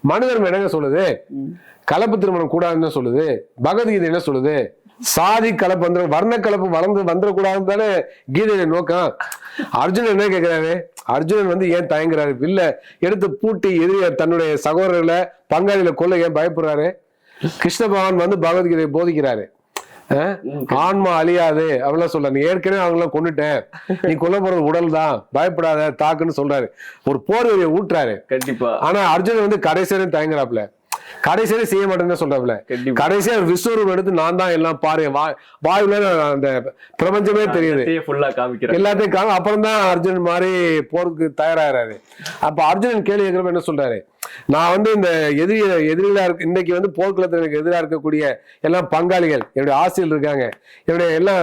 மனு தர்மம் என்னங்க சொல்லுது? கலப்பு திருமணம் கூடாதுன்னு சொல்லுது. பகவத்கீதை என்ன சொல்லுது? சாதி கலப்பு வர்ண கலப்பு வளர்ந்து வந்துடக்கூடாதுன்னு தானே கீதையில நோக்கம். அர்ஜுனன் என்ன கேட்கிறாரு? அர்ஜுனன் ஏன் தயங்குறாரு? இல்ல எடுத்து பூட்டி எதிரிய தன்னுடைய சகோதரர்களை பங்காளிகளை கொல்ல ஏன் பயப்படுறாரு? கிருஷ்ண பகவான் பகவத்கீதையை போதிக்கிறாரு. ஆன்மா அழியாது அப்படிலாம் சொல்ற. நீ ஏற்கனவே அவங்களாம் கொண்டுட்டேன், நீ கொல்ல போறது உடல் தான், பயப்படாத தாக்குன்னு சொல்றாரு. ஒரு போர் வழியை ஊட்டுறாரு. கண்டிப்பா. ஆனா அர்ஜுனன் கடைசியில தயங்குறாப்ல, கடைசியில செய்ய மாட்டேன்னு சொல்றாப்ல. கடைசியா விஸ்வரூபம் எடுத்து நான் தான் எல்லாம் பாரு, வாயுல அந்த பிரபஞ்சமே தெரியுது, எல்லாத்தையும் காமி. அப்புறம் தான் அர்ஜுனன் மாதிரி போருக்கு தயாராகிறாரு. அப்ப அர்ஜுனன் கேள்வி கேட்கிறப்ப என்ன சொல்றாரு? நான் இந்த எதிரிகளா இருக்கு, இன்னைக்கு போர்க்களத்தில் எனக்கு எதிராக இருக்கக்கூடிய எல்லாம் பங்காளிகள், என்னுடைய ஆசிரியர் இருக்காங்க, என்னுடைய எல்லாம்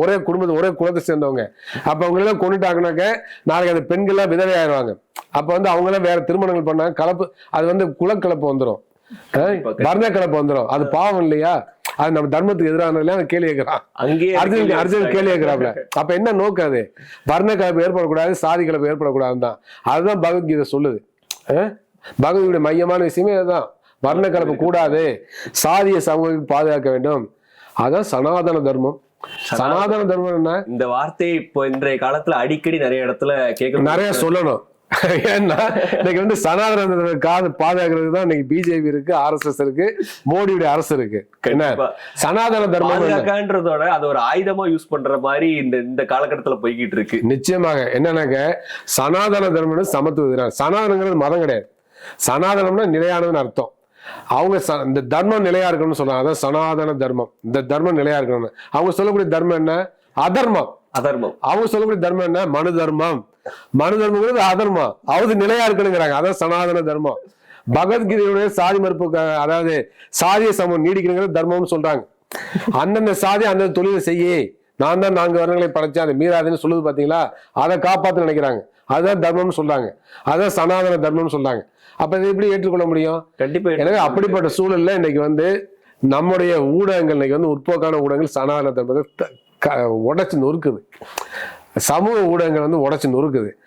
ஒரே குடும்பத்தை ஒரே குலத்தை சேர்ந்தவங்க. அப்ப அவங்க எல்லாம் கொண்டுட்டாங்கனாக்க நாளைக்கு அந்த பெண்கள்லாம் விதவை ஆயிடுவாங்க. அப்ப அவங்க எல்லாம் வேற திருமணங்கள் பண்ணாங்க, கலப்பு, அது குலக்கலப்பு வந்துடும், வர்ண கலப்பு வந்துடும். அது பாவம் இல்லையா? அது நம்ம தர்மத்துக்கு எதிரான கேள்வி கேட்கிறான். அர்ஜுன் கேள்வி கேட்கிறாப்ல. அப்ப என்ன நோக்கம்? அது வர்ண கலப்பு ஏற்படக்கூடாது, சாதி கலப்பு ஏற்படக்கூடாதுன்னு தான். அதுதான் பகவத்கீதை சொல்லுது. பகவத்கீதை மையமான விஷயமே அதுதான். வர்ண கலப்பு கூடாது, சாதிய சமூகம் பாதுகாக்க வேண்டும். அதான் சனாதன தர்மம். சனாதன தர்மம் என்ன? இந்த வார்த்தை இப்போ இன்றைய காலத்துல அடிக்கடி நிறைய இடத்துல கேட்க, நிறைய சொல்லணும். ஏன்னா இன்னைக்கு சனாதன பாதுகாக்கிறதுக்கு தான் இன்னைக்கு பிஜேபி இருக்கு, RSS இருக்கு, மோடியுடைய அரசு இருக்கு. என்ன சனாதன தர்மம்ன்றதோட அது ஒரு ஆயுதமா யூஸ் பண்ற மாதிரி இந்த காலகட்டத்துல போய்கிட்டு இருக்கு. நிச்சயமாக என்னன்னாக்க சனாதன தர்மம் சமத்துவ எதிரான. சனாதனங்கிறது மதம் கிடையாது. சனாதனம்னா நிலையானதுன்னு அர்த்தம். அவங்க இந்த தர்மம் நிலையா இருக்கணும்னு சொல்றாங்க. அதான் சனாதன தர்மம். இந்த தர்மம் நிலையா இருக்கணும்னு. அவங்க சொல்லக்கூடிய தர்மம் என்ன? அதர்மம். அவங்க சொல்லக்கூடிய தர்மம் என்ன? மனு தர்மம். மனு தர்மங்கிறது அதர்மம், அவது நிலையா இருக்கணுங்கிறாங்க. அதான் சனாதன தர்மம். பகவத்கீதையுடைய சாதி மறுப்பு, அதாவது சாதிய சமூகம் நீடிக்கணுங்கிறது தர்மம்னு சொல்றாங்க. அந்தந்த சாதி அந்த தொழிலை செய்ய, நான் தான் 4 வருடங்களை படைச்சேன், அதை மீறாதுன்னு சொல்லுது பாத்தீங்களா? அதை காப்பாத்து நினைக்கிறாங்க. அதுதான் தர்மம்னு சொல்றாங்க. அதான் சனாதன தர்மம்னு சொல்றாங்க. அப்ப இதை எப்படி ஏற்றுக்கொள்ள முடியும்? கண்டிப்பா. எனவே அப்படிப்பட்ட சூழல்ல இன்னைக்கு நம்முடைய ஊடகங்கள் இன்னைக்கு உட்போக்கான ஊடகங்கள் சனாதன தர்மத்தை உடைச்சு நொறுக்குது. சமூக ஊடகங்கள் உடைச்சு நொறுக்குது.